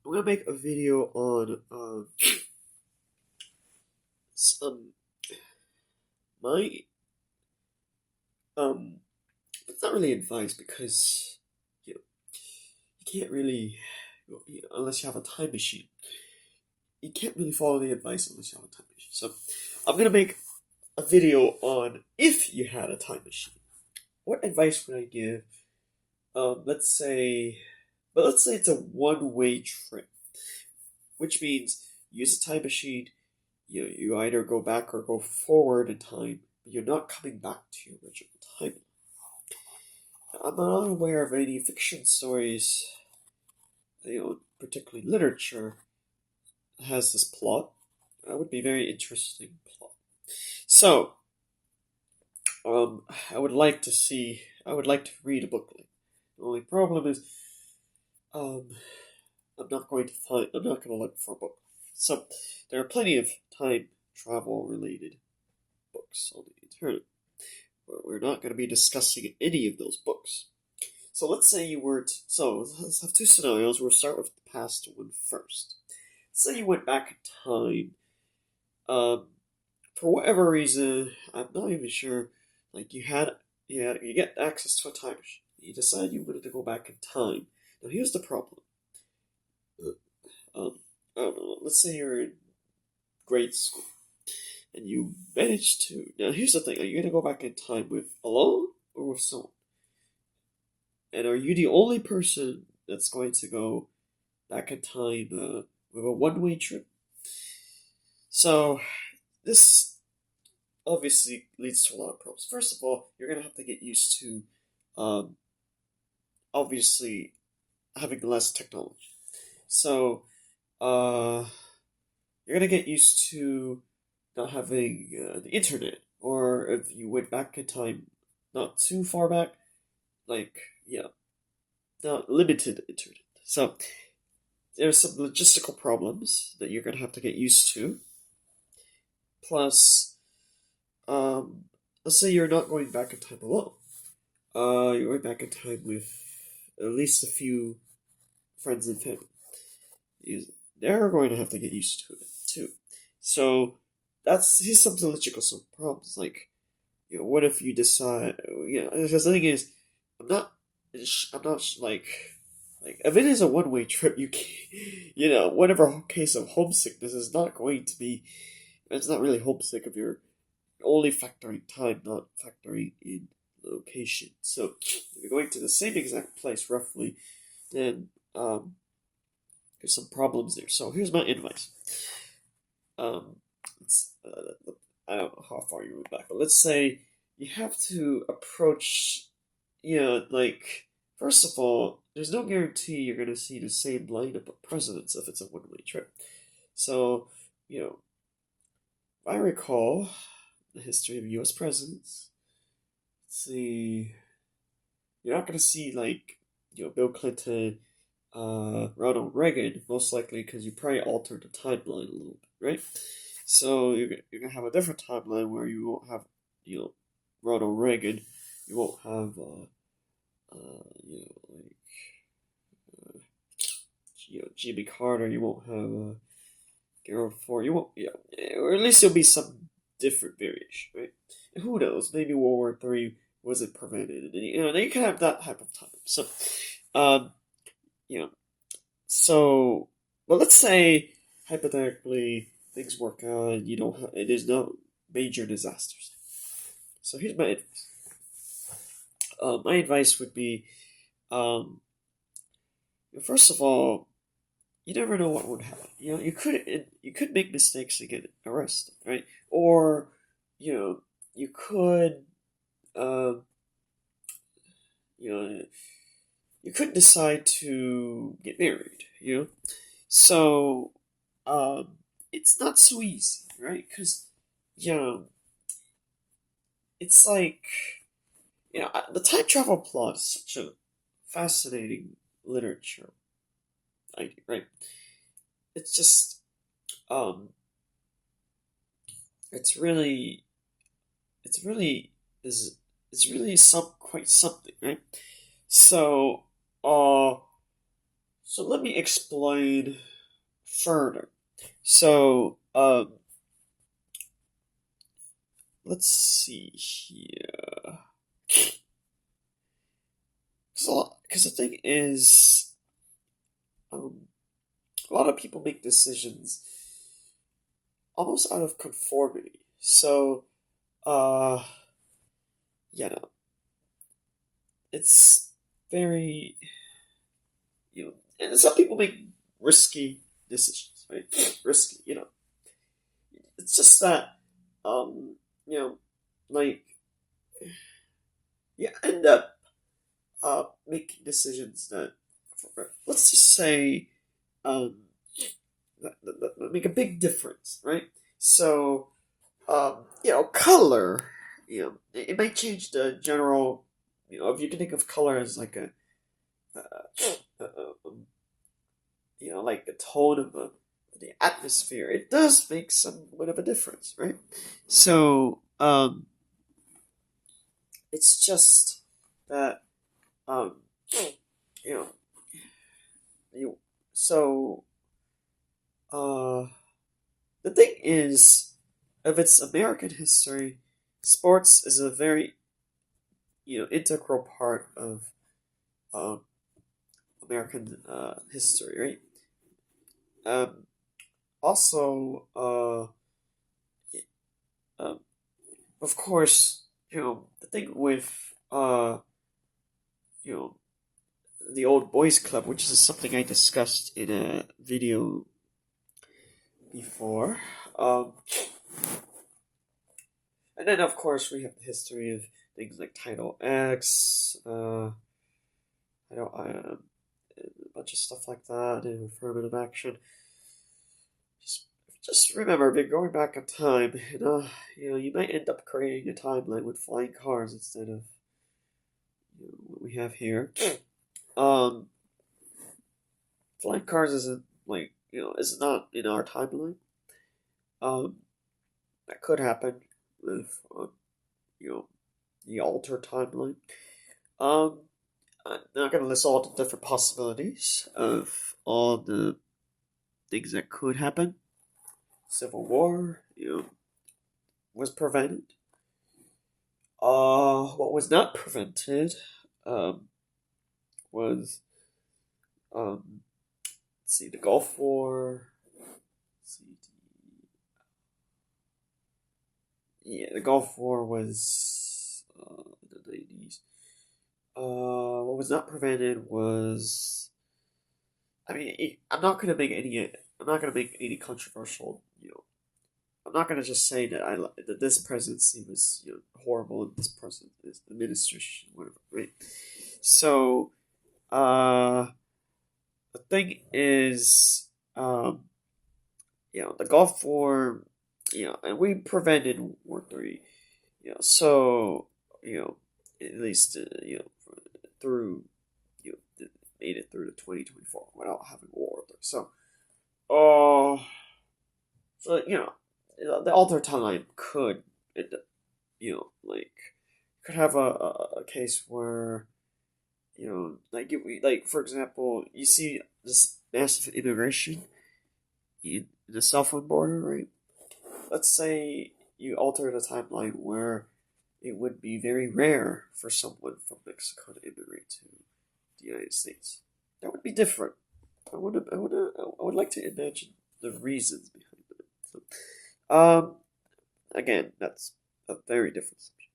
I'm gonna make a video on some my um. It's not really advice because you know, you can't really unless you have a time machine. You can't really follow the advice unless you have a time machine. So I'm gonna make a video on if you had a time machine. What advice would I give? Let's say, but let's say it's a one-way trip, which means use a time machine. You either go back or go forward in time, but you're not coming back to your original time. I'm not aware of any fiction stories, particularly literature, has this plot. That would be a very interesting plot. So, I would like to see. I would like to read a book. The only problem is, um, I'm not going to find. I'm not going to look for a book. So, there are plenty of time travel related books on the internet. But we're not going to be discussing any of those books. So let's say you were. So let's have two scenarios. We'll start with the past one first. Say you went back in time. For whatever reason, I'm not even sure. Like you get access to a time machine. You decide you wanted to go back in time. Now here's the problem. Um, I don't know. Let's say you're in grade school and you manage to. Now here's the thing: are you gonna go back in time with alone or with someone? And are you the only person that's going to go back in time with a one-way trip? So this obviously leads to a lot of problems. First of all, you're gonna have to get used to um, obviously having less technology. So uh, you're gonna get used to not having the internet, or if you went back in time not too far back, like not limited internet. So there's some logistical problems that you're gonna have to get used to. Plus, let's say you're not going back in time alone. You're going back in time with at least a few friends and family. They're going to have to get used to it too. So here's some logistical problems. Like, what if you decide? Because the thing is, I'm not, I'm not like if it is a one-way trip, you can, whatever case of homesickness is not going to be. It's not really homesick if you're only factoring time, not factoring in location. So if you're going to the same exact place roughly, then there's some problems there. So here's my advice. Um, I don't know how far you went back, but let's say you have to approach, like first of all, there's no guarantee you're going to see the same lineup of presidents if it's a one-way trip. So, if I recall the history of U.S. presidents, let's see, you're not going to see like Bill Clinton, Ronald Reagan, most likely because you probably altered the timeline a little bit, right? So you're gonna have a different timeline where you won't have Ronald Reagan, you won't have like Jimmy Carter, you won't have Gerald Ford, you won't or at least there'll be some different variation, right? And who knows? Maybe World War III wasn't prevented, and you can have that type of time. So, um, you know, so well, let's say hypothetically things work out, you don't have, it is no major disasters. So here's my advice. My advice would be, um, first of all, you never know what would happen. You could make mistakes and get arrested, right? Or you could, um, you know, you could decide to get married. So it's not so easy, right? Because you know, it's like the time travel plot is such a fascinating literature idea, right? It's just um, it's really, it's really is it's really quite something, right? So So let me explain further. So, let's see here. Because the thing is, a lot of people make decisions almost out of conformity. So, uh, you know, it's very, and some people make risky decisions, right? Risky, It's just that, um, you know, like, you end up making decisions that, let's just say, um, that make a big difference, right? So, color, it might change the general, if you can think of color as like uh, uh, like a tone of the atmosphere, it does make somewhat of a difference, right? So, it's just that, um, you know, you, so, uh, the thing is, of its American history, sports is a very, integral part of, um, American history, right? Um, Also, um, of course, the thing with you know, the old boys club, which is something I discussed in a video before. Um, and then of course we have the history of things like Title X, I don't, a bunch of stuff like that, and affirmative action. Just, just remember, going back in time, you might end up creating a timeline with flying cars instead of what we have here. Um, Flying cars isn't like is not in our timeline. Um, that could happen with you know the altered timeline. Um, I'm not gonna list all the different possibilities of all the things that could happen. Civil War, was prevented. What was not prevented, um, was let's see, the Gulf War. Let's see, the Gulf War was the 80s. What was not prevented was, I mean, I'm not gonna make any. I'm not gonna make any controversial. I'm not gonna just say that that this presidency was horrible and this administration, whatever. Right. So, the thing is, the Gulf War, and we prevented War 3. So at least through made it through to 2024 without having War 3. So, uh, so the alternate timeline could end up, like could have a case where like for example, you see this massive immigration in the southern border, right? Let's say you alter the timeline where it would be very rare for someone from Mexico to immigrate to the United States. That would be different. I would like to imagine the reasons behind it. So, again, that's a very different subject.